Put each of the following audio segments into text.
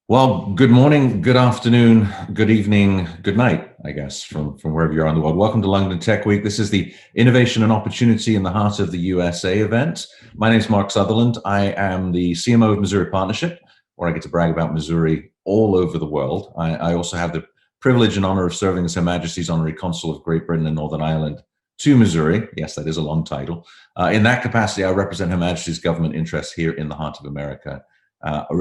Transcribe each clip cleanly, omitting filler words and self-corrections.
Well, good morning, good afternoon, good evening, good night, I guess, from wherever you are in the world. Welcome to London Tech Week. This is the Innovation and Opportunity in the Heart of the USA event. My name is Mark Sutherland. I am the CMO of Missouri Partnership, where I get to brag about Missouri all over the world. I also have the privilege and honor of serving as Her Majesty's Honorary Consul of Great Britain and Northern Ireland to Missouri. Yes, that is a long title. In that capacity, I represent Her Majesty's government interests here in the heart of America.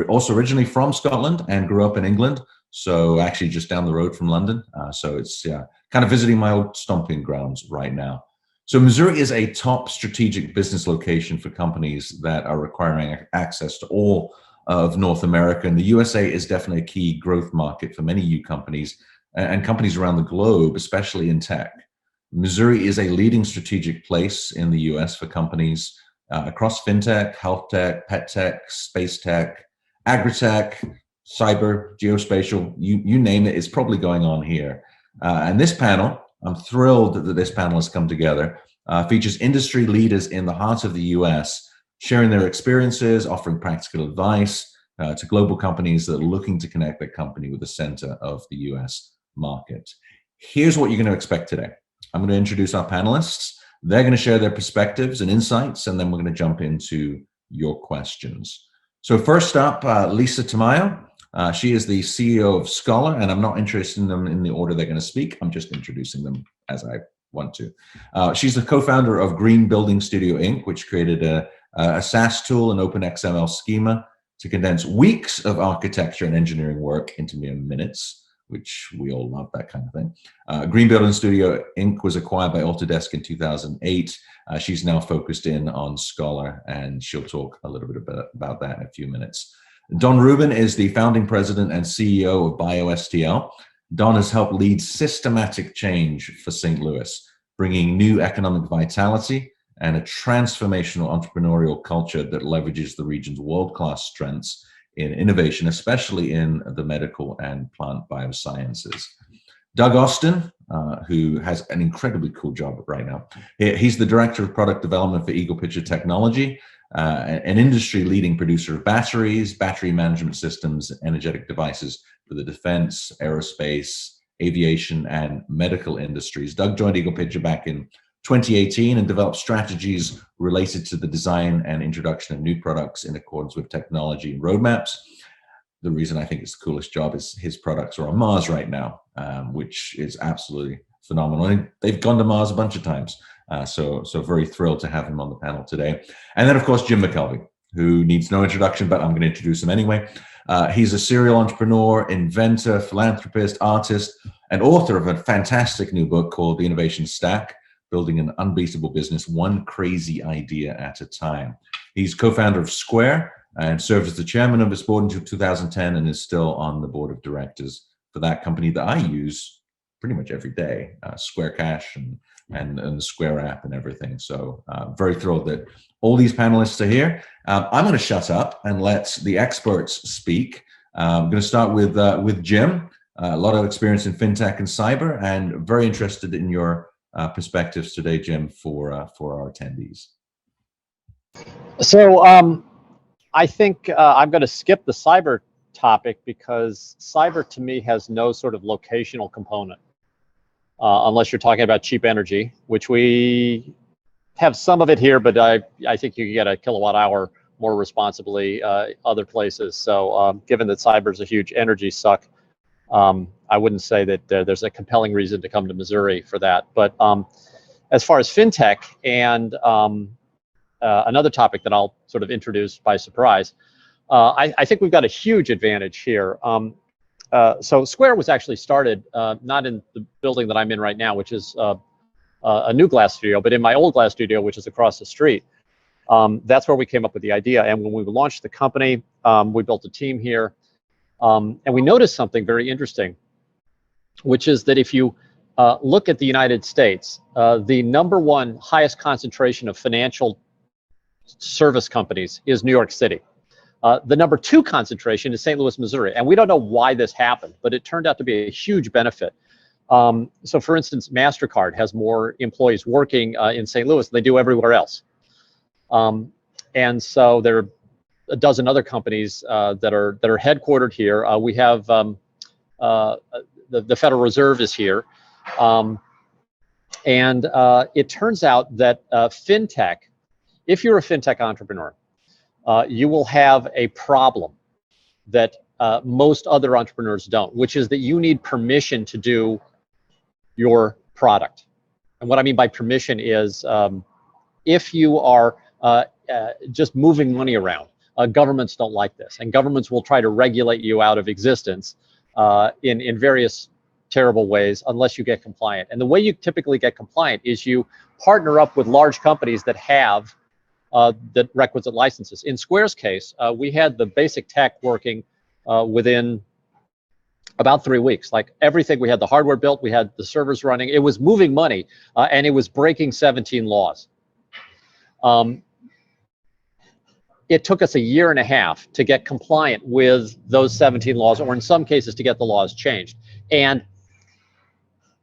Also originally from Scotland and grew up in England, so actually just down the road from London. So it's kind of visiting my old stomping grounds right now. So Missouri is a top strategic business location for companies that are requiring access to all of North America, and the USA is definitely a key growth market for many EU companies and companies around the globe, especially in tech. Missouri is a leading strategic place in the US for companies across FinTech, HealthTech, PetTech, SpaceTech, AgriTech, cyber, GeoSpatial, you name it, it's probably going on here. And this panel, I'm thrilled that this panel has come together, features industry leaders in the heart of the US, sharing their experiences, offering practical advice to global companies that are looking to connect their company with the center of the US market. Here's what you're going to expect today. I'm going to introduce our panelists. They're going to share their perspectives and insights, and then we're going to jump into your questions. So first up, Lisa Tamayo. She is the CEO of Scholar, and I'm not interested in them in the order they're going to speak. I'm just introducing them as I want to. She's the co-founder of Green Building Studio, Inc., which created a SaaS tool and open XML schema to condense weeks of architecture and engineering work into mere minutes, which we all love that kind of thing. Green Building Studio, Inc. was acquired by Autodesk in 2008. She's now focused in on Scholar, and she'll talk a little bit about that in a few minutes. Don Rubin is the founding president and CEO of BioSTL. Don has helped lead systematic change for St. Louis, bringing new economic vitality and a transformational entrepreneurial culture that leverages the region's world-class strengths in innovation, especially in the medical and plant biosciences. Doug Austin, who has an incredibly cool job right now. He's the Director of Product Development for Eagle Picture Technology, an industry-leading producer of batteries, battery management systems, energetic devices for the defense, aerospace, aviation, and medical industries. Doug joined Eagle Picture back in 2018 and developed strategies related to the design and introduction of new products in accordance with technology and roadmaps. The reason I think it's the coolest job is his products are on Mars right now, which is absolutely phenomenal. And they've gone to Mars a bunch of times. So very thrilled to have him on the panel today. And then, of course, Jim McKelvey, who needs no introduction, but I'm going to introduce him anyway. He's a serial entrepreneur, inventor, philanthropist, artist, and author of a fantastic new book called The Innovation Stack: Building an Unbeatable Business, One Crazy Idea at a Time. He's co-founder of Square and served as the chairman of its board until 2010 and is still on the board of directors for that company that I use pretty much every day, Square Cash and the Square app and everything. So very thrilled that all these panelists are here. I'm going to shut up and let the experts speak. I'm going to start with Jim. A lot of experience in fintech and cyber, and very interested in your perspectives today, Jim, for our attendees. So I think I'm going to skip the cyber topic because cyber to me has no sort of locational component, unless you're talking about cheap energy, which we have some of it here, but I think you can get a kilowatt hour more responsibly other places. So given that cyber is a huge energy suck, I wouldn't say that there's a compelling reason to come to Missouri for that. But as far as fintech and another topic that I'll sort of introduce by surprise, I think we've got a huge advantage here. So Square was actually started not in the building that I'm in right now, which is a new glass studio, but in my old glass studio, which is across the street. That's where we came up with the idea. And when we launched the company, we built a team here. And we noticed something very interesting, which is that if you look at the United States, the #1 highest concentration of financial service companies is New York City. The #2 concentration is St. Louis, Missouri. And we don't know why this happened, but it turned out to be a huge benefit. So for instance, MasterCard has more employees working in St. Louis than they do everywhere else. And so they're a dozen other companies that are headquartered here. We have the Federal Reserve is here, and it turns out that FinTech, if you're a FinTech entrepreneur, you will have a problem that most other entrepreneurs don't, which is that you need permission to do your product. And what I mean by permission is if you are just moving money around, governments don't like this, and governments will try to regulate you out of existence in various terrible ways unless you get compliant. And the way you typically get compliant is you partner up with large companies that have the requisite licenses. In Square's case, we had the basic tech working within about 3 weeks. Like everything, we had the hardware built, we had the servers running, it was moving money, and it was breaking 17 laws. It took us 1.5 years to get compliant with those 17 laws, or in some cases to get the laws changed. And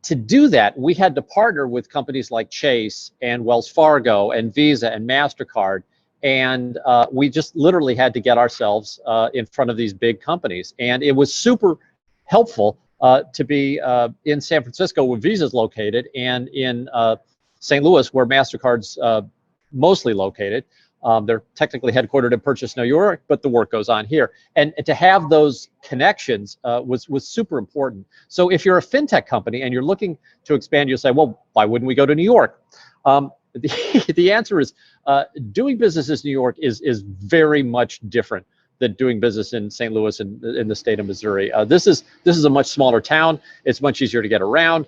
to do that, we had to partner with companies like Chase and Wells Fargo and Visa and MasterCard. And we just literally had to get ourselves in front of these big companies. And it was super helpful to be in San Francisco where Visa's located, and in St. Louis where MasterCard's mostly located. They're technically headquartered in Purchase, New York, but the work goes on here. And to have those connections was super important. So if you're a FinTech company and you're looking to expand, you'll say, well, why wouldn't we go to New York? The answer is doing business in New York is very much different than doing business in St. Louis and in the state of Missouri. This is a much smaller town. It's much easier to get around.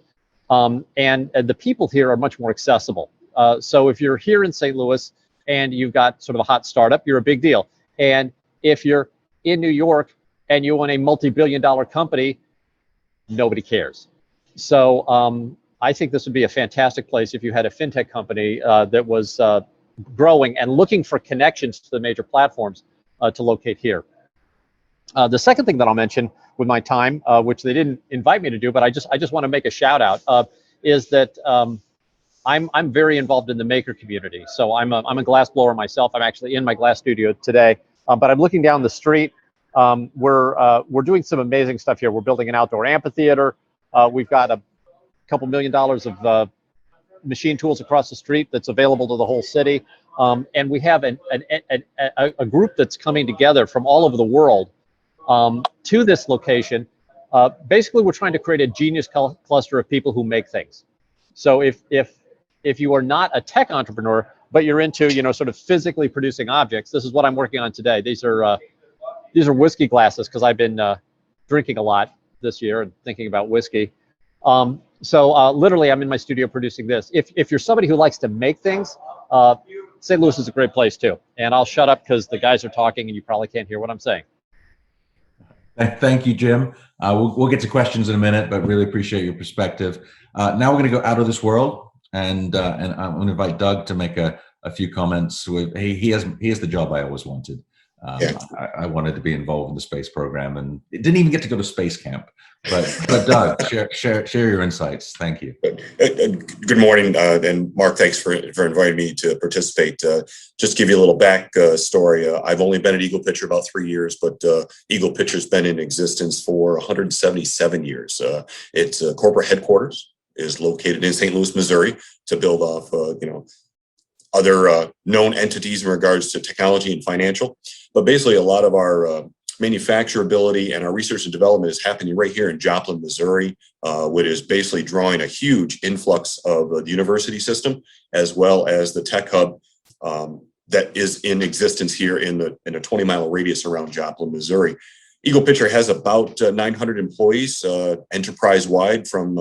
And the people here are much more accessible. So if you're here in St. Louis and you've got sort of a hot startup, you're a big deal. And if you're in New York and you own a multi-billion-dollar company, nobody cares. So I think this would be a fantastic place if you had a FinTech company that was growing and looking for connections to the major platforms to locate here. The second thing that I'll mention with my time, which they didn't invite me to do, but I just want to make a shout out, is that I'm very involved in the maker community. So I'm a glass blower myself. I'm actually in my glass studio today, but I'm looking down the street. We're doing some amazing stuff here. We're building an outdoor amphitheater. We've got a couple $1 million of machine tools across the street that's available to the whole city. And we have a group that's coming together from all over the world to this location. Basically, we're trying to create a genius cluster of people who make things. So if you are not a tech entrepreneur, but you're into, sort of physically producing objects, this is what I'm working on today. These are whiskey glasses, because I've been drinking a lot this year and thinking about whiskey. So literally, I'm in my studio producing this. If you're somebody who likes to make things, St. Louis is a great place too. And I'll shut up because the guys are talking and you probably can't hear what I'm saying. Thank you, Jim. We'll get to questions in a minute, but really appreciate your perspective. Now we're going to go out of this world, and I'm going to invite Doug to make a few comments. He has the job I always wanted. I wanted to be involved in the space program, and it didn't even get to go to space camp. But Doug, share your insights. Thank you. Good morning, and Mark, thanks for inviting me to participate. Just give you a little back story. I've only been at Eagle Pitcher about 3 years, but Eagle Pitcher's been in existence for 177 years. Its corporate headquarters is located in St. Louis, Missouri, to build off, other known entities in regards to technology and financial. But basically, a lot of our manufacturability and our research and development is happening right here in Joplin, Missouri, which is basically drawing a huge influx of the university system, as well as the tech hub that is in existence here in a 20-mile radius around Joplin, Missouri. Eagle Pitcher has about 900 employees enterprise-wide, from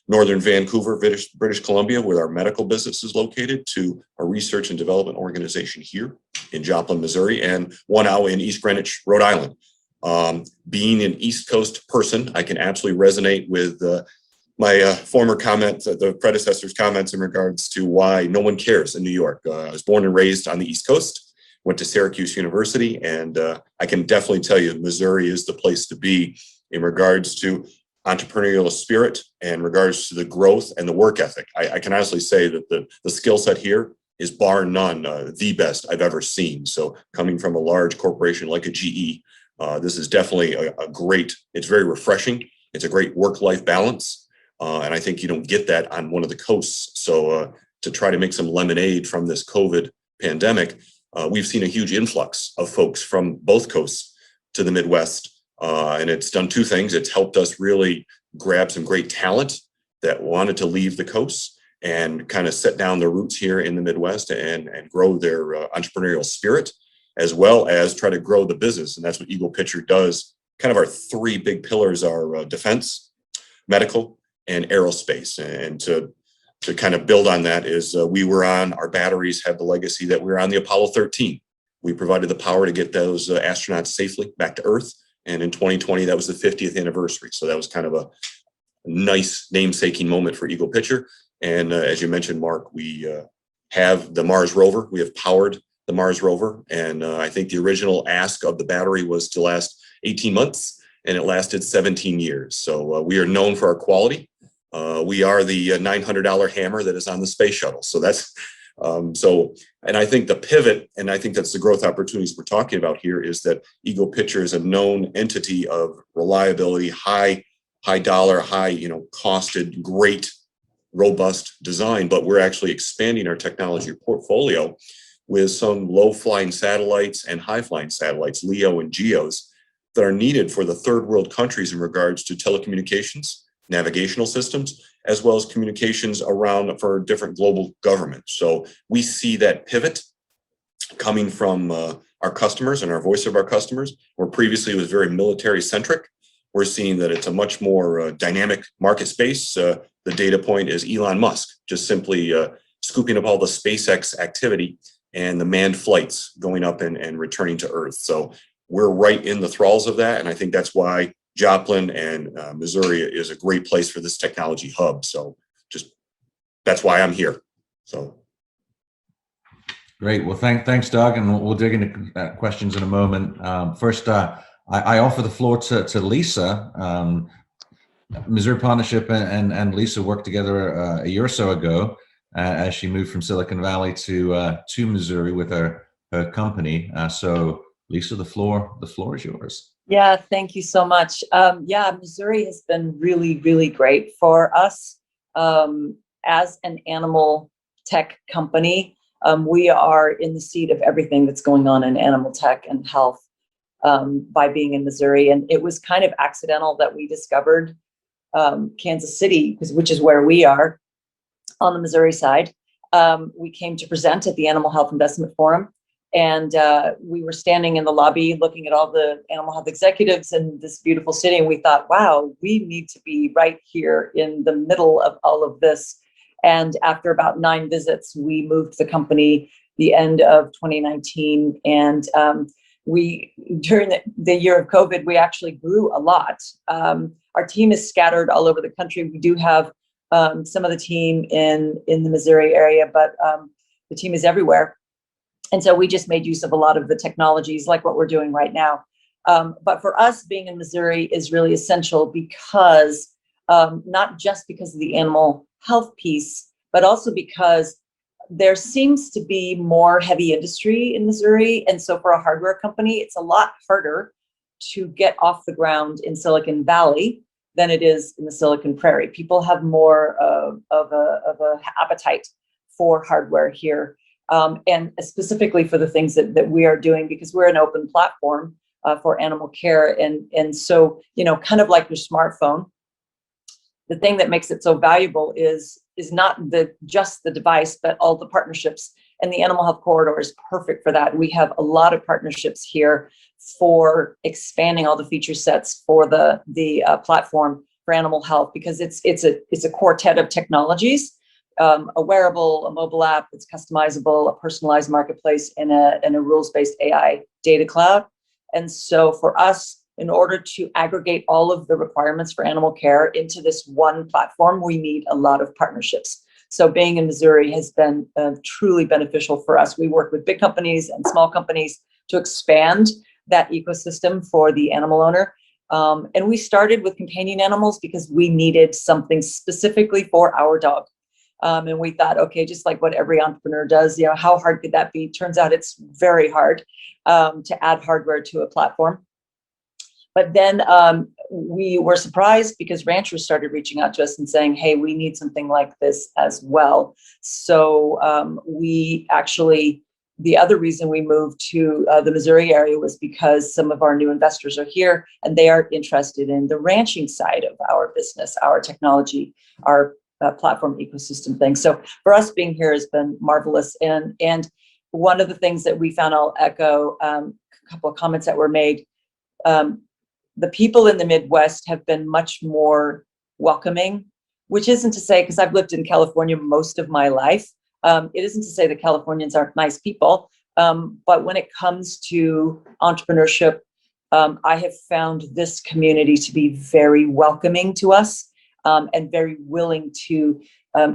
northern Vancouver, British Columbia, where our medical business is located, to a research and development organization here in Joplin, Missouri, and one out in East Greenwich, Rhode Island. Being an East Coast person, I can absolutely resonate with my former comment, the predecessor's comments in regards to why no one cares in New York. I was born and raised on the East Coast. Went to Syracuse University, and I can definitely tell you Missouri is the place to be in regards to entrepreneurial spirit and regards to the growth and the work ethic. I can honestly say that the skill set here is bar none the best I've ever seen. So coming from a large corporation like a GE, this is definitely a great, it's very refreshing. It's a great work-life balance. And I think you don't get that on one of the coasts. So to try to make some lemonade from this COVID pandemic, we've seen a huge influx of folks from both coasts to the Midwest. And it's done two things. It's helped us really grab some great talent that wanted to leave the coast and kind of set down their roots here in the Midwest and grow their entrepreneurial spirit, as well as try to grow the business. And that's what Eagle Pitcher does. Kind of our three big pillars are defense, medical, and aerospace. And to kind of build on that is we were on, our batteries have the legacy that we were on the Apollo 13. We provided the power to get those astronauts safely back to Earth. And in 2020, that was the 50th anniversary. So that was kind of a nice namesaking moment for Eagle Pitcher. And as you mentioned, Mark, we have the Mars rover. We have powered the Mars rover. And I think the original ask of the battery was to last 18 months, and it lasted 17 years. So we are known for our quality. We are the $900 hammer that is on the space shuttle. So that's, and I think the pivot, and I think that's the growth opportunities we're talking about here, is that Eagle Pitcher is a known entity of reliability, high dollar, high, costed, great, robust design, but we're actually expanding our technology portfolio with some low-flying satellites and high-flying satellites, LEO and GEOs, that are needed for the third world countries in regards to telecommunications, navigational systems, as well as communications around for different global governments. So we see that pivot coming from our customers and our voice of our customers, where previously it was very military-centric. We're seeing that it's a much more dynamic market space. The data point is Elon Musk, just simply scooping up all the SpaceX activity and the manned flights going up and returning to Earth. So we're right in the thralls of that. And I think that's why Joplin and Missouri is a great place for this technology hub. So that's why I'm here. So. Great. Well, thanks, Doug. And we'll dig into questions in a moment. First, I offer the floor to Lisa. Missouri Partnership and Lisa worked together a year or so ago as she moved from Silicon Valley to Missouri with her company. So Lisa, the floor is yours. Yeah, thank you so much. Missouri has been really, really great for us as an animal tech company. We are in the seat of everything that's going on in animal tech and health by being in Missouri. And it was kind of accidental that we discovered Kansas City, which is where we are on the Missouri side. We came to present at the Animal Health Investment Forum. And we were standing in the lobby looking at all the animal health executives in this beautiful city. And we thought, wow, we need to be right here in the middle of all of this. And after about 9 visits, we moved the company the end of 2019. And during the year of COVID, we actually grew a lot. Our team is scattered all over the country. We do have some of the team in the Missouri area, but the team is everywhere. And so we just made use of a lot of the technologies like what we're doing right now. But for us, being in Missouri is really essential because not just because of the animal health piece, but also because there seems to be more heavy industry in Missouri. And so for a hardware company, it's a lot harder to get off the ground in Silicon Valley than it is in the Silicon Prairie. People have more of a appetite for hardware here. And specifically for the things that we are doing, because we're an open platform for animal care. And so, kind of like your smartphone, the thing that makes it so valuable is not just the device, but all the partnerships. And the Animal Health Corridor is perfect for that. We have a lot of partnerships here for expanding all the feature sets for the platform for animal health, because it's a quartet of technologies. A wearable, a mobile app that's customizable, a personalized marketplace, and a rules-based AI data cloud. And so for us, in order to aggregate all of the requirements for animal care into this one platform, we need a lot of partnerships. So being in Missouri has been truly beneficial for us. We work with big companies and small companies to expand that ecosystem for the animal owner. And we started with companion animals because we needed something specifically for our dog. And we thought, okay, just like what every entrepreneur does, how hard could that be? Turns out it's very hard to add hardware to a platform. But then we were surprised because ranchers started reaching out to us and saying, hey, we need something like this as well. So the other reason we moved to the Missouri area was because some of our new investors are here and they are interested in the ranching side of our business, our technology, our platform ecosystem thing. So for us, being here has been marvelous. And one of the things that we found, I'll echo a couple of comments that were made. The people in the Midwest have been much more welcoming, which isn't to say, because I've lived in California most of my life, it isn't to say that Californians aren't nice people, but when it comes to entrepreneurship, I have found this community to be very welcoming to us and very willing to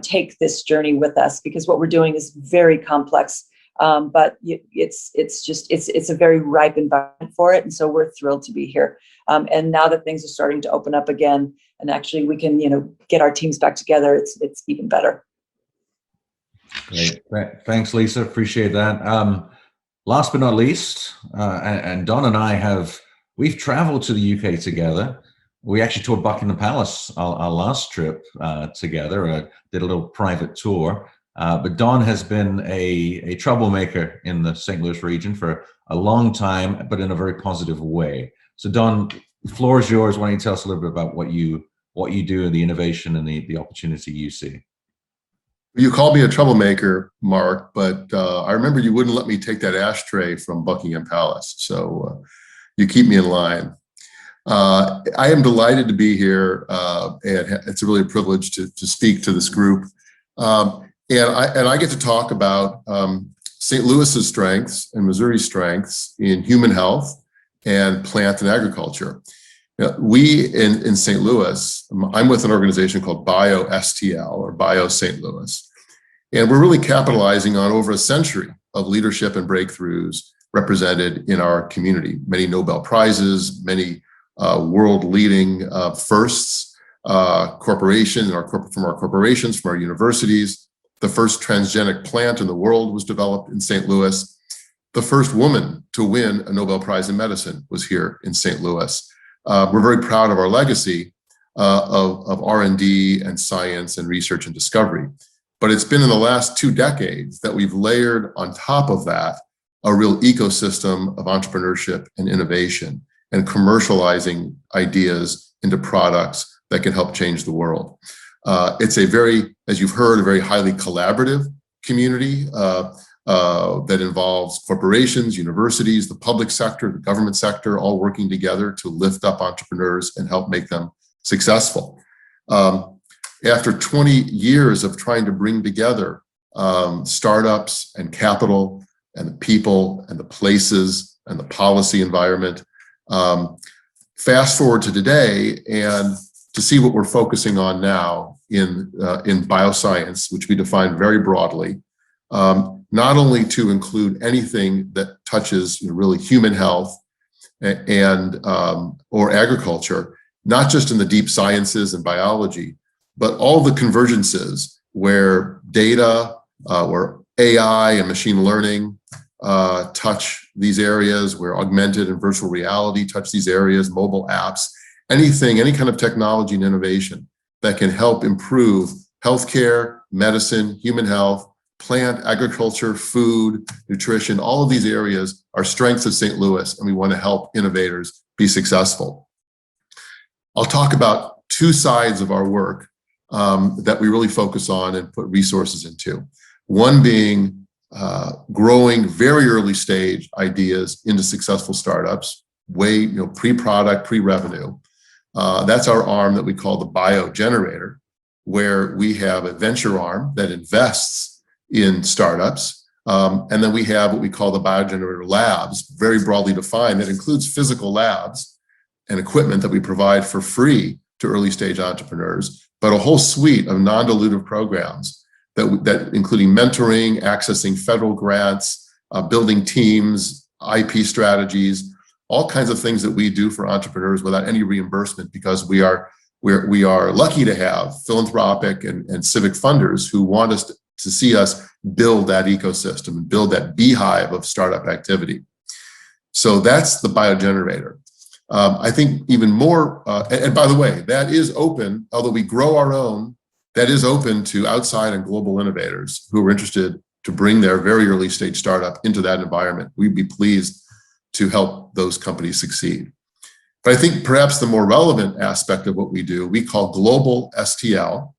take this journey with us, because what we're doing is very complex. But it's a very ripe environment for it, and so we're thrilled to be here. And now that things are starting to open up again, and actually we can get our teams back together, it's even better. Great, thanks, Lisa. Appreciate that. Last but not least, and Don and I we've traveled to the UK together. We actually toured Buckingham Palace our last trip together. Did a little private tour. But Don has been a troublemaker in the St. Louis region for a long time, but in a very positive way. So Don, the floor is yours. Why don't you tell us a little bit about what you do, the innovation and the opportunity you see? You called me a troublemaker, Mark, but I remember you wouldn't let me take that ashtray from Buckingham Palace. So you keep me in line. I am delighted to be here, and it's really a privilege to speak to this group. And I get to talk about St. Louis's strengths and Missouri's strengths in human health and plant and agriculture. We in St. Louis, I'm with an organization called BioSTL, or Bio St. Louis, and we're really capitalizing on over a century of leadership and breakthroughs represented in our community. Many Nobel Prizes, many world-leading firsts, corporations, from our corporations, from our universities. The first transgenic plant in the world was developed in St. Louis. The first woman to win a Nobel Prize in medicine was here in St. Louis. We're very proud of our legacy of R&D and science and research and discovery. But it's been in the last 2 decades that we've layered on top of that a real ecosystem of entrepreneurship and innovation and commercializing ideas into products that can help change the world. It's a very, as you've heard, a very highly collaborative community that involves corporations, universities, the public sector, the government sector, all working together to lift up entrepreneurs and help make them successful. After 20 years of trying to bring together startups and capital and the people and the places and the policy environment, fast forward to today and to see what we're focusing on now in bioscience, which we define very broadly, not only to include anything that touches really human health and or agriculture, not just in the deep sciences and biology, but all the convergences where data, where AI and machine learning touch these areas, where augmented and virtual reality touch these areas, mobile apps, anything, any kind of technology and innovation that can help improve healthcare, medicine, human health, plant, agriculture, food, nutrition. All of these areas are strengths of St. Louis, and we want to help innovators be successful. I'll talk about 2 sides of our work that we really focus on and put resources into. One being growing very early stage ideas into successful startups, pre-product, pre-revenue. That's our arm that we call the Bio Generator, where we have a venture arm that invests in startups. And then we have what we call the Bio Generator Labs, very broadly defined, that includes physical labs and equipment that we provide for free to early stage entrepreneurs, but a whole suite of non-dilutive programs that including mentoring, accessing federal grants, building teams, IP strategies, all kinds of things that we do for entrepreneurs without any reimbursement, because we are we are lucky to have philanthropic and civic funders who want us to see us build that ecosystem and build that beehive of startup activity. So that's the biogenerator. I think even more, and by the way, that is open, although we grow our own, that is open to outside and global innovators who are interested to bring their very early stage startup into that environment. We'd be pleased to help those companies succeed. But I think perhaps the more relevant aspect of what we do, we call global STL.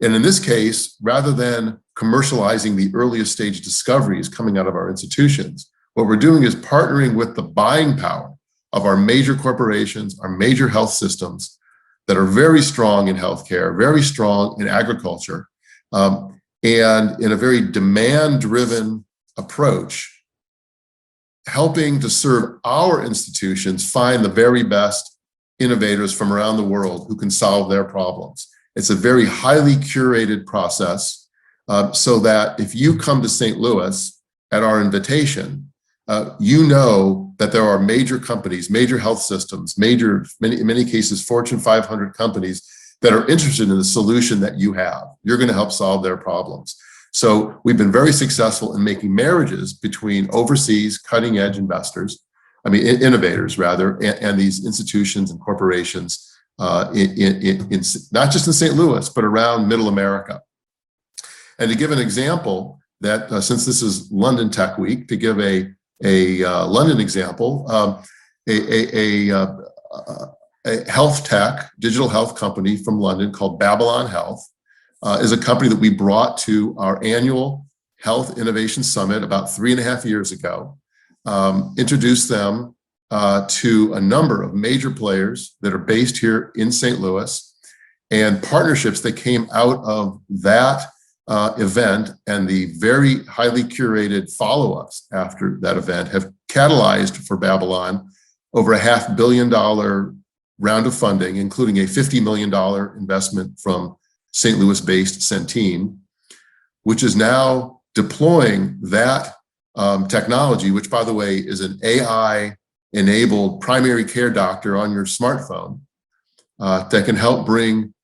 And in this case, rather than commercializing the earliest stage discoveries coming out of our institutions, what we're doing is partnering with the buying power of our major corporations, our major health systems that are very strong in healthcare, very strong in agriculture, and in a very demand-driven approach, helping to serve our institutions find the very best innovators from around the world who can solve their problems. It's a very highly curated process, so that if you come to St. Louis at our invitation, you know that there are major companies, major health systems, in many cases, Fortune 500 companies that are interested in the solution that you have. You're going to help solve their problems. So we've been very successful in making marriages between overseas cutting edge innovators rather, and these institutions and corporations not just in St. Louis, but around Middle America. And to give an example that since this is London Tech Week, to give a London example, a HealthTech, digital health company from London called Babylon Health, is a company that we brought to our annual Health Innovation Summit about 3.5 years ago, introduced them to a number of major players that are based here in St. Louis, and partnerships that came out of that event and the very highly curated follow-ups after that event have catalyzed for Babylon over a $500 million round of funding, including a $50 million investment from St. Louis-based Centene, which is now deploying that technology, which, by the way, is an AI-enabled primary care doctor on your smartphone that can help bring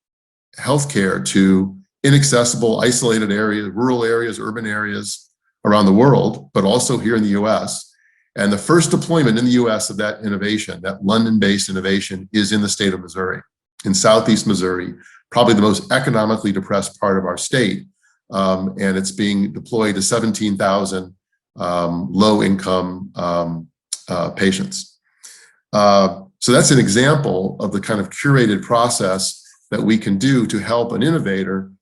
healthcare to inaccessible, isolated areas, rural areas, urban areas around the world, but also here in the US. And the first deployment in the US of that innovation, that London-based innovation, is in the state of Missouri, in Southeast Missouri, probably the most economically depressed part of our state. And it's being deployed to 17,000 low-income patients. So that's an example of the kind of curated process that we can do to help an innovator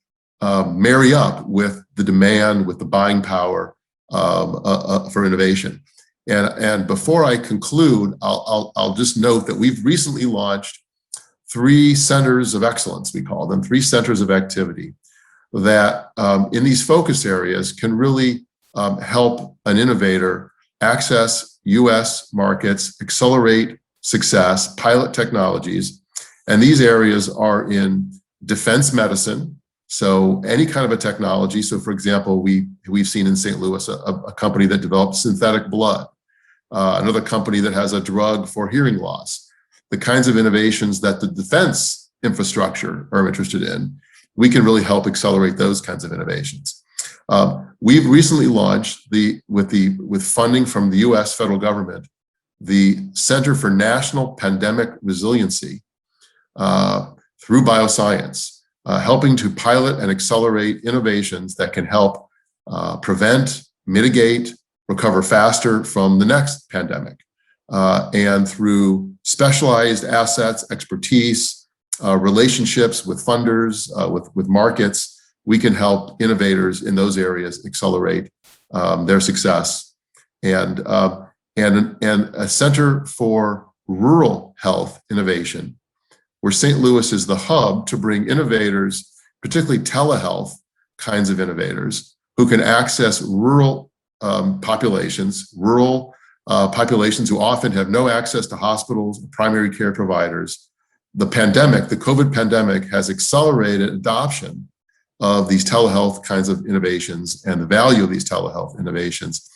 marry up with the demand, with the buying power for innovation. And before I conclude, I'll just note that we've recently launched 3 centers of excellence, we call them, 3 centers of activity that in these focus areas can really help an innovator access US markets, accelerate success, pilot technologies. And these areas are in defense medicine. So any kind of a technology. So for example, we've seen in St. Louis a company that developed synthetic blood, another company that has a drug for hearing loss. The kinds of innovations that the defense infrastructure are interested in, we can really help accelerate those kinds of innovations. We've recently launched with funding from the US federal government, the Center for National Pandemic Resiliency through bioscience, helping to pilot and accelerate innovations that can help prevent, mitigate, recover faster from the next pandemic. And through specialized assets, expertise, relationships with funders, with markets, we can help innovators in those areas accelerate their success. And a Center for Rural Health Innovation, where St. Louis is the hub to bring innovators, particularly telehealth kinds of innovators, who can access rural populations who often have no access to hospitals, primary care providers. The COVID pandemic has accelerated adoption of these telehealth kinds of innovations and the value of these telehealth innovations.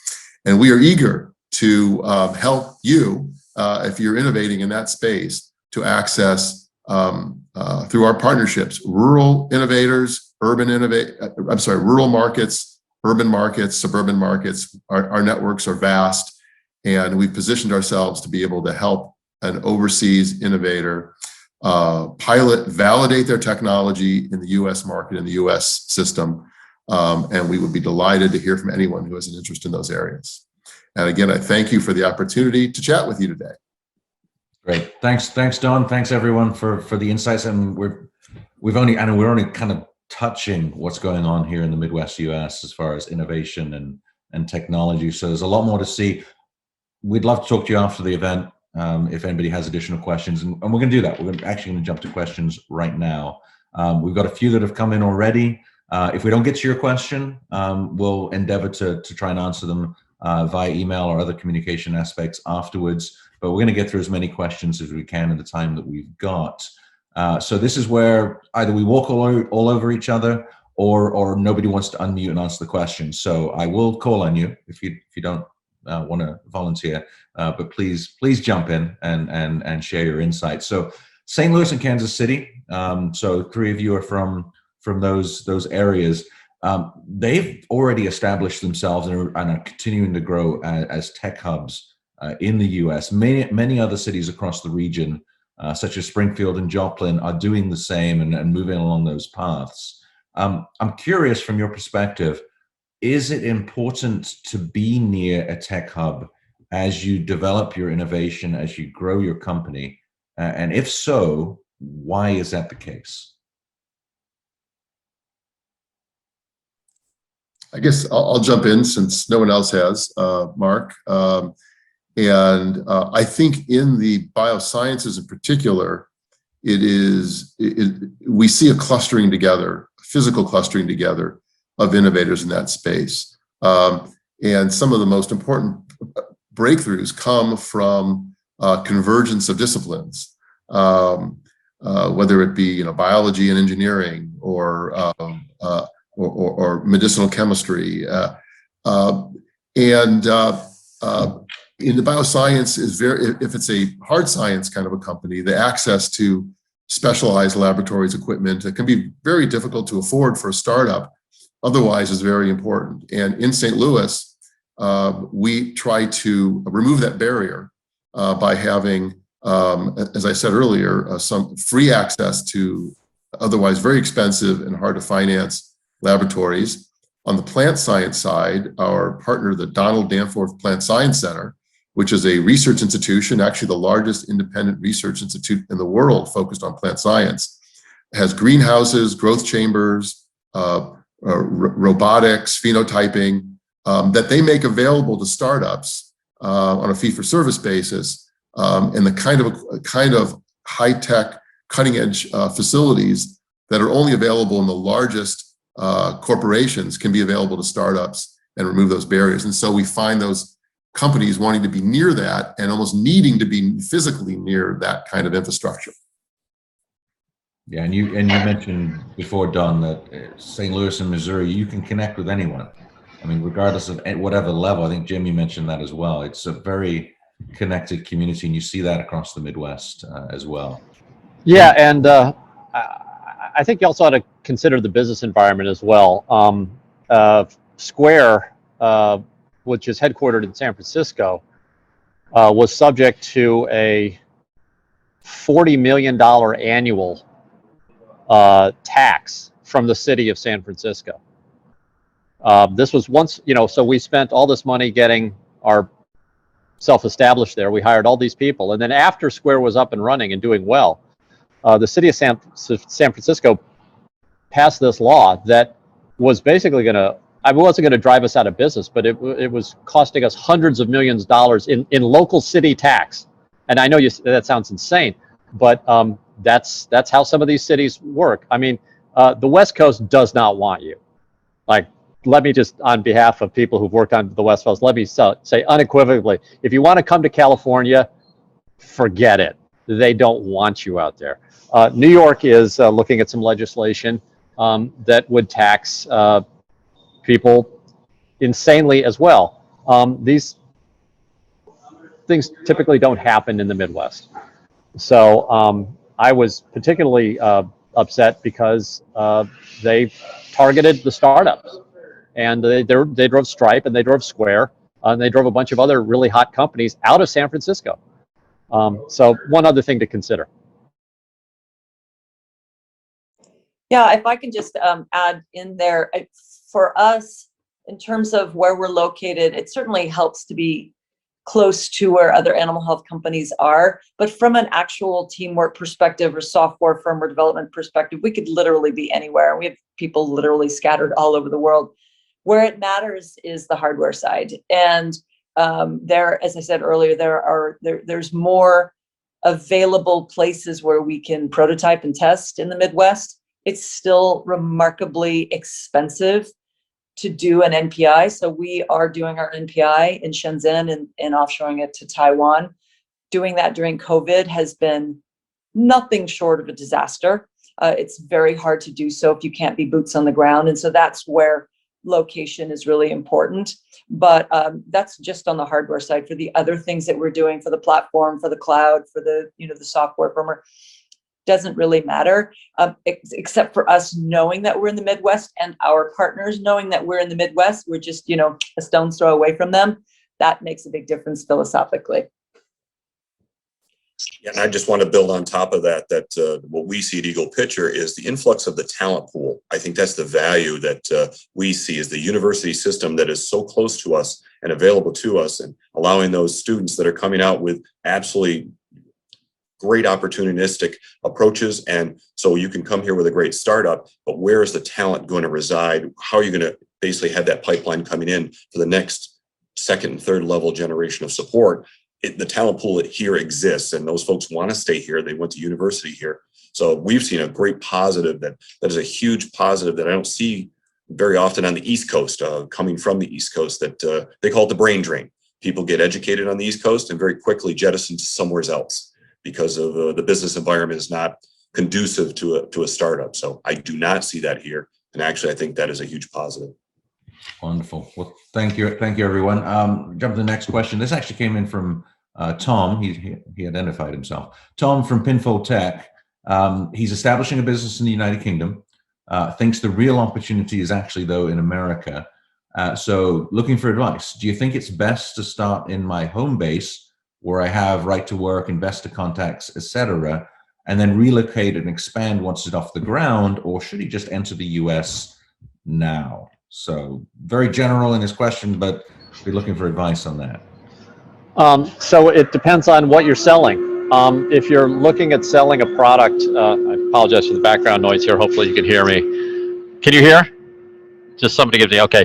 And we are eager to help you, if you're innovating in that space, to access through our partnerships, rural innovators, rural markets, urban markets, suburban markets. Our networks are vast, and we've positioned ourselves to be able to help an overseas innovator pilot, validate their technology in the U.S. market, in the U.S. system. And we would be delighted to hear from anyone who has an interest in those areas. And again, I thank you for the opportunity to chat with you today. Great. Thanks, Don. Thanks everyone for the insights. And we're only kind of touching what's going on here in the Midwest US as far as innovation and technology. So there's a lot more to see. We'd love to talk to you after the event if anybody has additional questions, and we're going to do that. We're actually going to jump to questions right now. We've got a few that have come in already. If we don't get to your question, we'll endeavor to try and answer them via email or other communication aspects afterwards. But we're going to get through as many questions as we can in the time that we've got. So this is where either we walk all over each other, or nobody wants to unmute and answer the question. So I will call on you if you don't want to volunteer, but please jump in and share your insights. So St. Louis and Kansas City. So three of you are from those areas. They've already established themselves and are continuing to grow as tech hubs in the U.S. Many other cities across the region, such as Springfield and Joplin, are doing the same and moving along those paths. I'm curious, from your perspective, is it important to be near a tech hub as you develop your innovation, as you grow your company? And if so, why is that the case? I guess I'll jump in since no one else has, Mark. I think in the biosciences in particular, we see a clustering together, physical clustering together of innovators in that space. And some of the most important breakthroughs come from convergence of disciplines, whether it be biology and engineering or medicinal chemistry. In the bioscience if it's a hard science kind of a company, the access to specialized laboratories equipment that can be very difficult to afford for a startup otherwise is very important. And in St. Louis, we try to remove that barrier by having, as I said earlier, some free access to otherwise very expensive and hard to finance laboratories. On the plant science side, our partner, the Donald Danforth Plant Science Center, which is a research institution, actually the largest independent research institute in the world focused on plant science, has greenhouses, growth chambers, robotics, phenotyping, that they make available to startups on a fee-for-service basis, and the kind of high-tech, cutting-edge facilities that are only available in the largest corporations can be available to startups and remove those barriers. And so we find those companies wanting to be near that and almost needing to be physically near that kind of infrastructure. Yeah, and you mentioned before, Don, that St. Louis and Missouri, you can connect with anyone. I mean, regardless of whatever level. I think Jim, you mentioned that as well. It's a very connected community, and you see that across the Midwest as well. Yeah, and I think you also ought to consider the business environment as well. Square, which is headquartered in San Francisco, was subject to a $40 million annual tax from the city of San Francisco. This was once, so we spent all this money getting our self-established there. We hired all these people. And then after Square was up and running and doing well, the city of San Francisco passed this law that was basically wasn't going to drive us out of business, but it was costing us hundreds of millions of dollars in local city tax. And I know that sounds insane, but that's how some of these cities work. I mean, the West Coast does not want you. Like, let me just, on behalf of people who've worked on the West Coast, let me say unequivocally, if you want to come to California, forget it. They don't want you out there. New York is looking at some legislation that would tax people insanely as well. These things typically don't happen in the Midwest. So I was particularly upset because they targeted the startups, and they drove Stripe and they drove Square, and they drove a bunch of other really hot companies out of San Francisco. So one other thing to consider. Yeah, if I can just add in there, for us, in terms of where we're located, it certainly helps to be close to where other animal health companies are. But from an actual teamwork perspective or software firm or development perspective, we could literally be anywhere. We have people literally scattered all over the world. Where it matters is the hardware side. And there, as I said earlier, there's more available places where we can prototype and test in the Midwest. It's still remarkably expensive to do an NPI. So we are doing our NPI in Shenzhen and offshoring it to Taiwan. Doing that during COVID has been nothing short of a disaster. It's very hard to do so if you can't be boots on the ground. And so that's where location is really important. But that's just on the hardware side. For the other things that we're doing for the platform, for the cloud, for the software firmware, doesn't really matter, except for us knowing that we're in the Midwest and our partners knowing that we're in the Midwest. We're just, a stone's throw away from them. That makes a big difference philosophically. Yeah, and I just want to build on top of that, what we see at Eagle Pitcher is the influx of the talent pool. I think that's the value that we see is the university system that is so close to us and available to us, and allowing those students that are coming out with absolutely great opportunistic approaches. And so you can come here with a great startup, but where is the talent going to reside? How are you going to basically have that pipeline coming in for the next second and third level generation of support? The talent pool here exists, and those folks want to stay here. They went to university here. So we've seen a great positive that is a huge positive that I don't see very often on the East Coast, coming from the East Coast, that they call it the brain drain. People get educated on the East Coast and very quickly jettisoned to somewhere else, because of the business environment is not conducive to a startup. So I do not see that here. And actually, I think that is a huge positive. Wonderful. Well, thank you, everyone. Jump to the next question. This actually came in from Tom. He identified himself. Tom from Pinfold Tech. He's establishing a business in the United Kingdom. Thinks the real opportunity is actually, though, in America. So looking for advice. Do you think it's best to start in my home base, where I have right to work, investor contacts, etc., and then relocate and expand once it's off the ground, or should he just enter the US now? So very general in his question, but we're looking for advice on that. So it depends on what you're selling. If you're looking at selling a product, I apologize for the background noise here. Hopefully you can hear me. Can you hear? Just somebody give me, okay.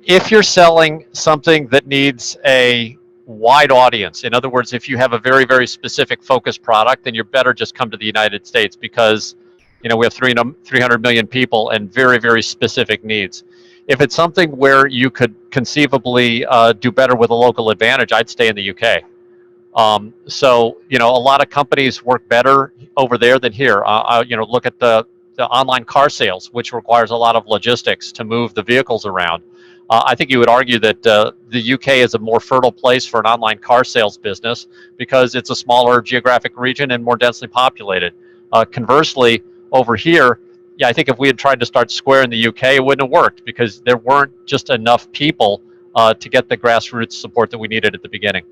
If you're selling something that needs a wide audience, in other words, if you have a very, very specific focused product, then you're better just come to the United States, because we have 300 million people and very, very specific needs. If it's something where you could conceivably do better with a local advantage, I'd stay in the UK. So a lot of companies work better over there than here. Look at the online car sales, which requires a lot of logistics to move the vehicles around. I think you would argue that the UK is a more fertile place for an online car sales business because it's a smaller geographic region and more densely populated. Conversely, over here, I think if we had tried to start Square in the UK, it wouldn't have worked because there weren't just enough people to get the grassroots support that we needed at the beginning.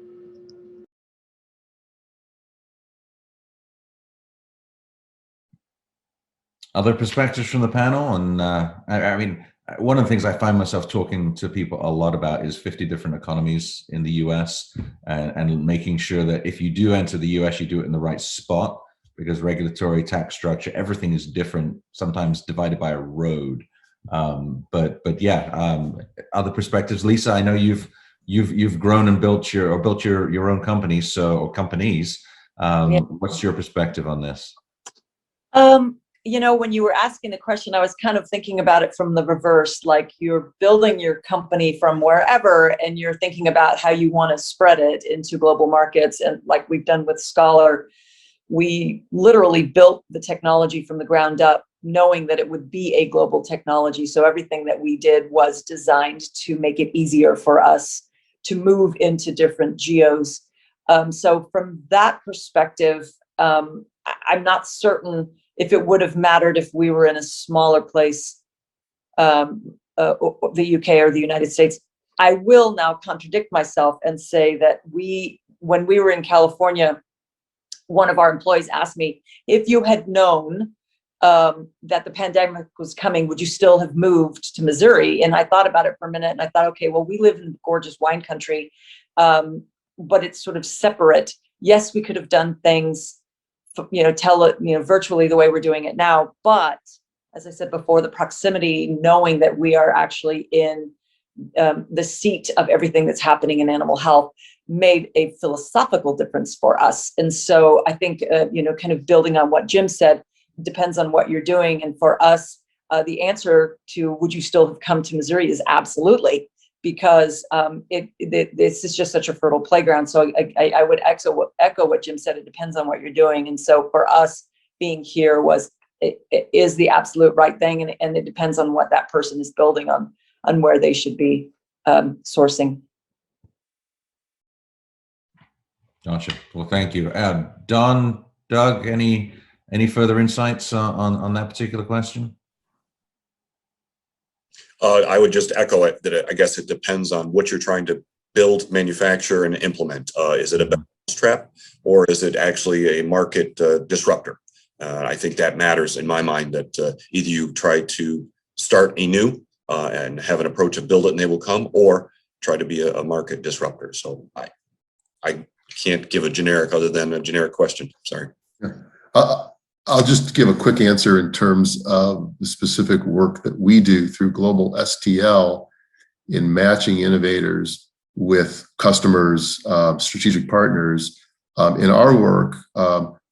Other perspectives from the panel? And I mean, one of the things I find myself talking to people a lot about is 50 different economies in the US, and making sure that if you do enter the US, you do it in the right spot, because regulatory, tax structure, everything is different, sometimes divided by a road. But yeah, other perspectives. Lisa, I know you've grown and built your own companies, or companies. Yeah. What's your perspective on this? When you were asking the question, I was kind of thinking about it from the reverse, like you're building your company from wherever and you're thinking about how you want to spread it into global markets. And like we've done with Scholar, we literally built the technology from the ground up, knowing that it would be a global technology. So everything that we did was designed to make it easier for us to move into different geos. So from that perspective, I'm not certain if it would have mattered if we were in a smaller place, the UK or the United States. I will now contradict myself and say that when we were in California, one of our employees asked me, if you had known that the pandemic was coming, would you still have moved to Missouri? And I thought about it for a minute, and I thought, okay, well, we live in gorgeous wine country, but it's sort of separate. Yes, we could have done things, virtually the way we're doing it now. But as I said before, the proximity, knowing that we are actually in the seat of everything that's happening in animal health, made a philosophical difference for us. And so I think, kind of building on what Jim said, depends on what you're doing. And for us, the answer to would you still have come to Missouri is absolutely, because this is just such a fertile playground. So I would echo what Jim said. It depends on what you're doing. And so for us, being here it is the absolute right thing. And it depends on what that person is building on where they should be sourcing. Gotcha. Well, thank you. Don, Doug, any further insights on that particular question? I would just echo it that I guess it depends on what you're trying to build, manufacture, and implement. Is it a balance trap, or is it actually a market disruptor? I think that matters in my mind, that either you try to start anew and have an approach of build it and they will come, or try to be a market disruptor. So I can't give a generic other than a generic question. Sorry. Yeah. I'll just give a quick answer in terms of the specific work that we do through Global STL in matching innovators with customers, strategic partners. In our work,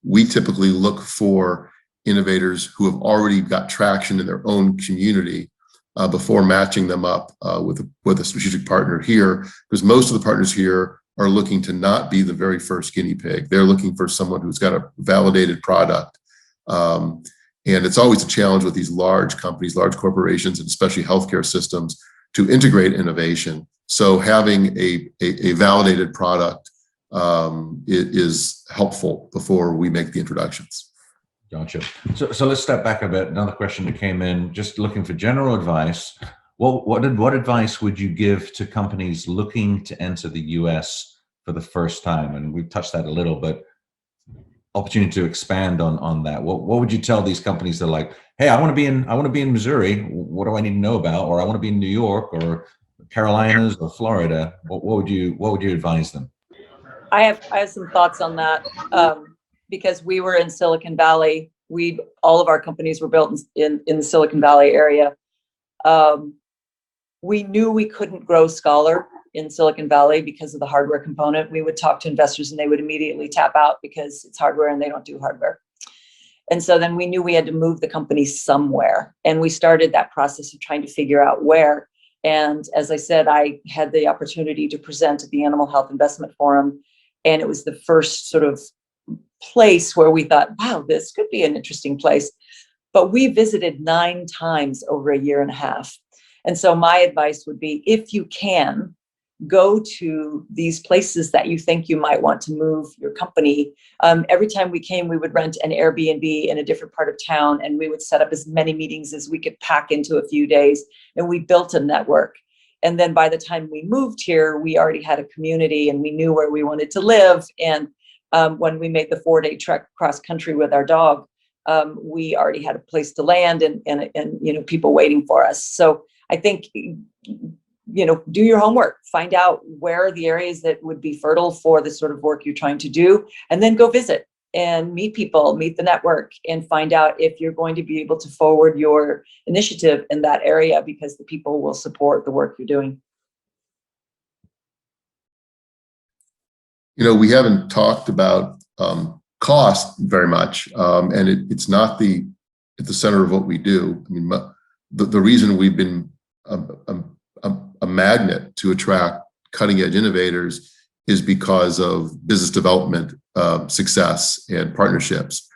we typically look for innovators who have already got traction in their own community before matching them up with a strategic partner here, because most of the partners here are looking to not be the very first guinea pig. They're looking for someone who's got a validated product. And it's always a challenge with these large companies, large corporations, and especially healthcare systems to integrate innovation. So having a validated product is helpful before we make the introductions. Gotcha. So let's step back a bit. Another question that came in, just looking for general advice. What advice would you give to companies looking to enter the US for the first time? And we've touched that a little, but opportunity to expand on that. What would you tell these companies that are like, hey, I want to be in Missouri. What do I need to know about? Or I want to be in New York or Carolinas or Florida. What would you advise them? I have some thoughts on that, because we were in Silicon Valley. All of our companies were built in the Silicon Valley area. We knew we couldn't grow Scholar in Silicon Valley because of the hardware component. We would talk to investors and they would immediately tap out because it's hardware and they don't do hardware. And so then we knew we had to move the company somewhere. And we started that process of trying to figure out where. And as I said, I had the opportunity to present at the Animal Health Investment Forum. And it was the first sort of place where we thought, wow, this could be an interesting place. But we visited 9 times over a year and a half. And so my advice would be, if you can, go to these places that you think you might want to move your company. Every time we came, we would rent an Airbnb in a different part of town, and we would set up as many meetings as we could pack into a few days. And we built a network. And then by the time we moved here, we already had a community and we knew where we wanted to live. And when we made the 4-day trek cross country with our dog, we already had a place to land and people waiting for us. So I think, do your homework, find out where are the areas that would be fertile for the sort of work you're trying to do, and then go visit and meet people, meet the network, and find out if you're going to be able to forward your initiative in that area, because the people will support the work you're doing. We haven't talked about cost very much, and it's not at the center of what we do. I mean, the reason we've been a magnet to attract cutting-edge innovators is because of business development success and partnerships.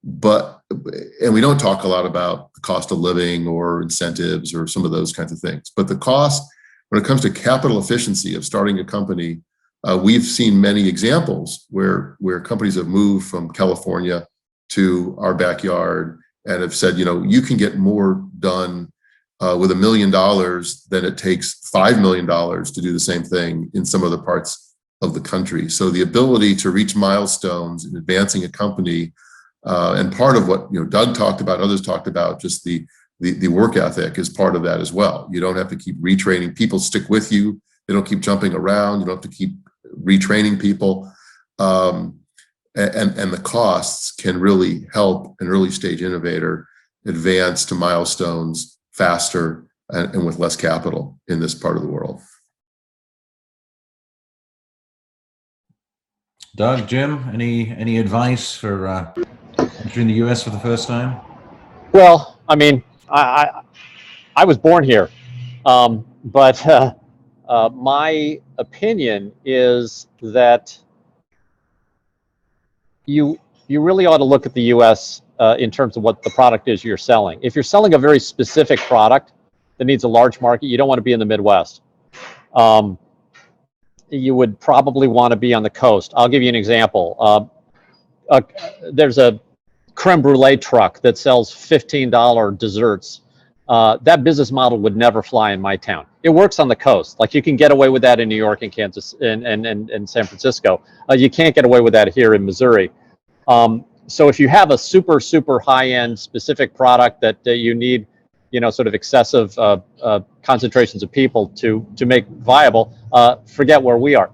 And we don't talk a lot about the cost of living or incentives or some of those kinds of things. But the cost, when it comes to capital efficiency of starting a company, We've seen many examples where companies have moved from California to our backyard and have said, you can get more done with $1 million than it takes $5 million to do the same thing in some other parts of the country. So the ability to reach milestones in advancing a company, and part of what Doug talked about, others talked about, just the work ethic is part of that as well. You don't have to keep retraining. People stick with you. They don't keep jumping around. You don't have to keep retraining people. And the costs can really help an early stage innovator advance to milestones faster and with less capital in this part of the world. Doug, Jim, any advice for entering the US for the first time? Well, I mean, I was born here, but my opinion is that you really ought to look at the U.S. In terms of what the product is you're selling. If you're selling a very specific product that needs a large market, you don't want to be in the Midwest. You would probably want to be on the coast. I'll give you an example. There's a creme brulee truck that sells $15 desserts. That business model would never fly in my town. It works on the coast. Like, you can get away with that in New York and Kansas and San Francisco. You can't get away with that here in Missouri. So if you have a super high-end specific product that you need, sort of excessive concentrations of people to make viable, forget where we are.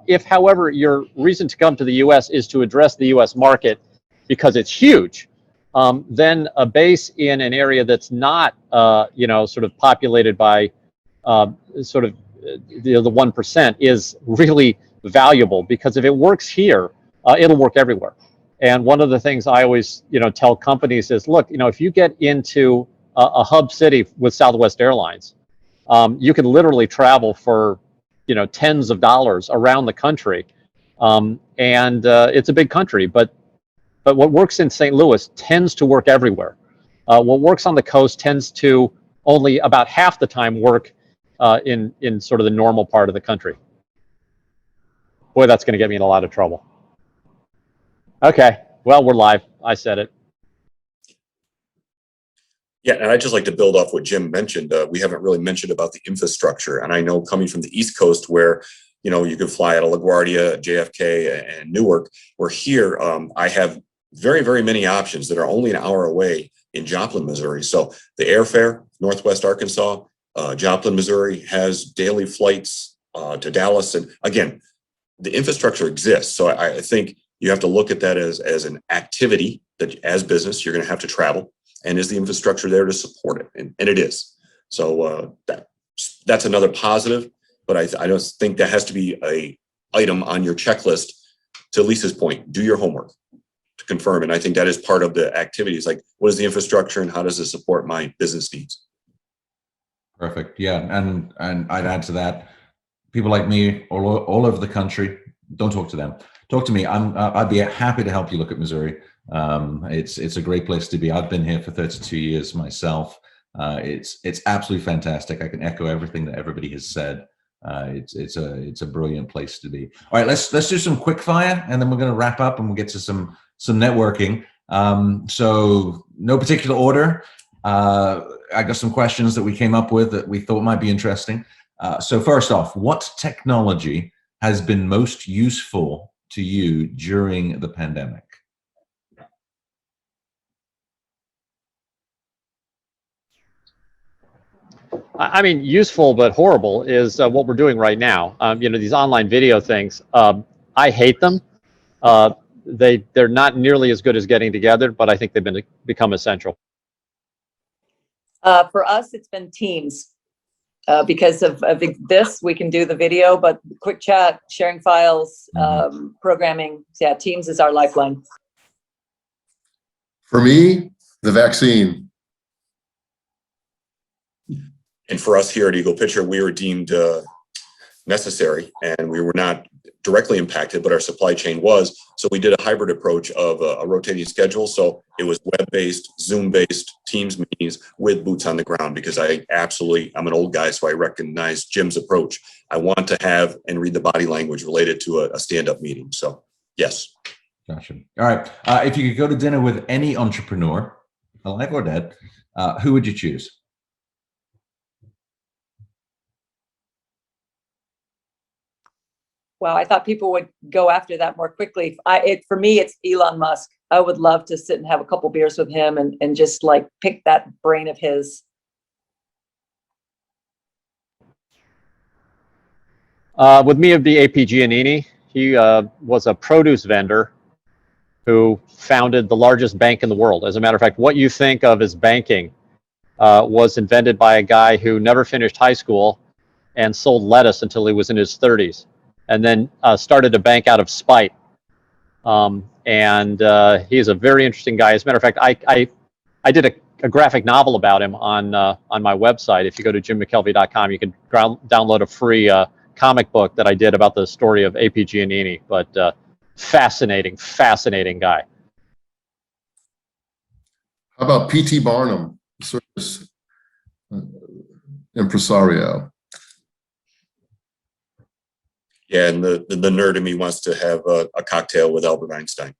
If, however, your reason to come to the U.S. is to address the U.S. market because it's huge, then a base in an area that's not, sort of populated by sort of the 1% is really valuable, because if it works here, it'll work everywhere. And one of the things I always, tell companies is, look, if you get into a hub city with Southwest Airlines, you can literally travel for, tens of dollars around the country, and it's a big country, but what works in St. Louis tends to work everywhere. What works on the coast tends to only about half the time work in sort of the normal part of the country. Boy, that's going to get me in a lot of trouble. Okay, well, we're live. I said it. Yeah, and I'd just like to build off what Jim mentioned. We haven't really mentioned about the infrastructure. And I know, coming from the East Coast, where you can fly out of LaGuardia, JFK, and Newark, where here I have very many options that are only an hour away in Joplin, Missouri. So the airfare, Northwest Arkansas, Joplin, Missouri, has daily flights to Dallas. And again, the infrastructure exists. So I think you have to look at that as an activity that, as business, you're going to have to travel. And is the infrastructure there to support it? And it is. So that's another positive. But I don't think that has to be a item on your checklist. To Lisa's point, do your homework to confirm. And I think that is part of the activities. Like, what is the infrastructure and how does it support my business needs? Perfect. Yeah, and I'd add to that, people like me all over the country, don't talk to them. Talk to me. I'd be happy to help you look at Missouri. It's a great place to be. I've been here for 32 years myself. It's absolutely fantastic. I can echo everything that everybody has said. It's a brilliant place to be. All right, let's do some quick fire, and then we're going to wrap up and we'll get to some networking. So no particular order. I got some questions that we came up with that we thought might be interesting. So first off, what technology has been most useful to you during the pandemic? I mean, useful but horrible is what we're doing right now. These online video things, I hate them. They're not nearly as good as getting together, but I think they've become essential. For us, it's been Teams. Because of this, we can do the video, but quick chat, sharing files, programming. Yeah, Teams is our lifeline. For me, the vaccine. And for us here at Eagle Picture, we were deemed necessary, and we were not directly impacted, but our supply chain was. So we did a hybrid approach of a rotating schedule. So it was web-based, Zoom-based, Teams meetings with boots on the ground, because I'm an old guy, so I recognize Jim's approach. I want to have and read the body language related to a stand-up meeting. So yes. Gotcha. All right. If you could go to dinner with any entrepreneur, alive or dead, who would you choose? Well, I thought people would go after that more quickly. For me, it's Elon Musk. I would love to sit and have a couple beers with him and just like pick that brain of his. With me, it'd be AP Giannini. He was a produce vendor who founded the largest bank in the world. As a matter of fact, what you think of as banking was invented by a guy who never finished high school and sold lettuce until he was in his 30s, and then started a bank out of spite. He is a very interesting guy. As a matter of fact, I did a graphic novel about him on my website. If you go to jimmckelvey.com, you can download a free comic book that I did about the story of AP Giannini. But fascinating guy. How about P.T. Barnum, service impresario? Yeah, and the nerd in me wants to have a cocktail with Albert Einstein.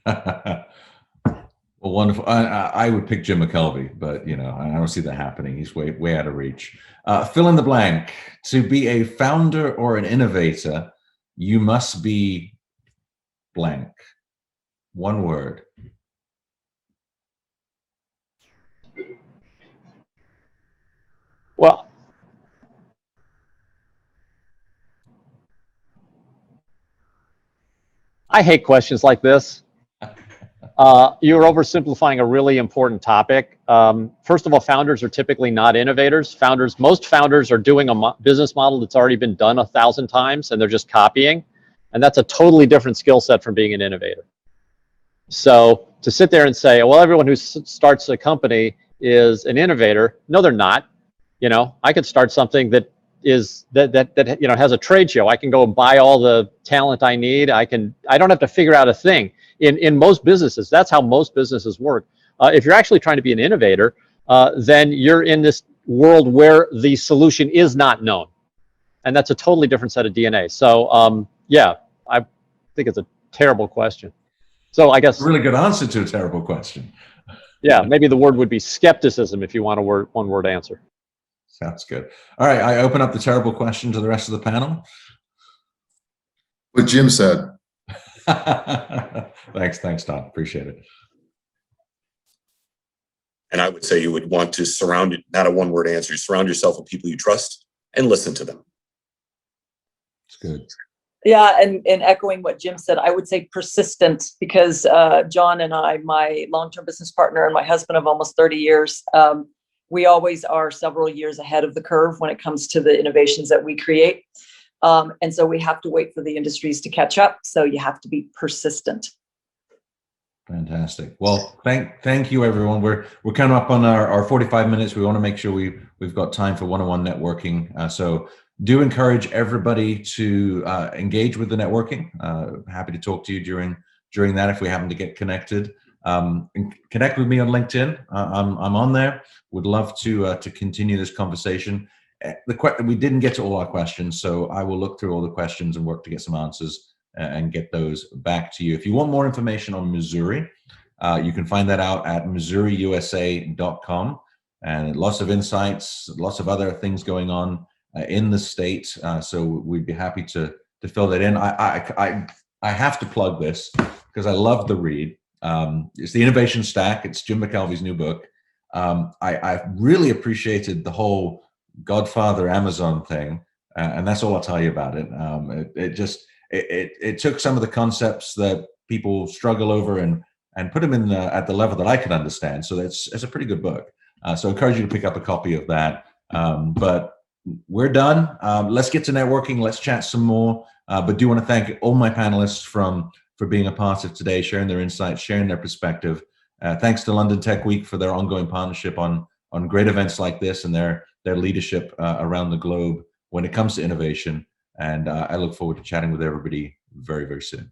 Well, wonderful. I would pick Jim McKelvey, but I don't see that happening. He's way out of reach. Fill in the blank. To be a founder or an innovator, you must be blank. One word. Well, I hate questions like this. You're oversimplifying a really important topic. First of all, founders are typically not innovators. Most founders are doing a business model that's already been done 1,000 times, and they're just copying. And that's a totally different skill set from being an innovator. So to sit there and say, well, everyone who starts a company is an innovator. No, they're not. I could start something that has a trade show. I can go and buy all the talent I need. I don't have to figure out a thing. In most businesses, that's how most businesses work. If you're actually trying to be an innovator, then you're in this world where the solution is not known. And that's a totally different set of DNA. So yeah, I think it's a terrible question. So I guess really good answer to a terrible question. Yeah, maybe the word would be skepticism if you want a one-word answer. Sounds good. All right, I open up the terrible question to the rest of the panel. What Jim said. Thanks, Tom. Appreciate it. And I would say you would want to surround it, not a one-word answer, surround yourself with people you trust and listen to them. It's good. Yeah, and echoing what Jim said, I would say persistent, because John and I, my long-term business partner and my husband of almost 30 years, we always are several years ahead of the curve when it comes to the innovations that we create. And so we have to wait for the industries to catch up. So you have to be persistent. Fantastic. Well, thank you, everyone. We're kind of up on our 45 minutes. We want to make sure we've got time for one-on-one networking. So do encourage everybody to engage with the networking. Happy to talk to you during that if we happen to get connected. Connect with me on LinkedIn. I'm on there. Would love to continue this conversation. We didn't get to all our questions, so I will look through all the questions and work to get some answers and get those back to you. If you want more information on Missouri, you can find that out at MissouriUSA.com, and lots of insights, lots of other things going on in the state. So we'd be happy to fill that in. I have to plug this because I love the read. It's the Innovation Stack. It's Jim McKelvey's new book. I really appreciated the whole Godfather Amazon thing, and that's all I'll tell you about it. It took some of the concepts that people struggle over and put them in at the level that I can understand. So it's a pretty good book. So I encourage you to pick up a copy of that. But we're done. Let's get to networking. Let's chat some more. But do want to thank all my panelists for being a part of today, sharing their insights, sharing their perspective. Thanks to London Tech Week for their ongoing partnership on great events like this and their leadership around the globe when it comes to innovation. And I look forward to chatting with everybody very, very soon.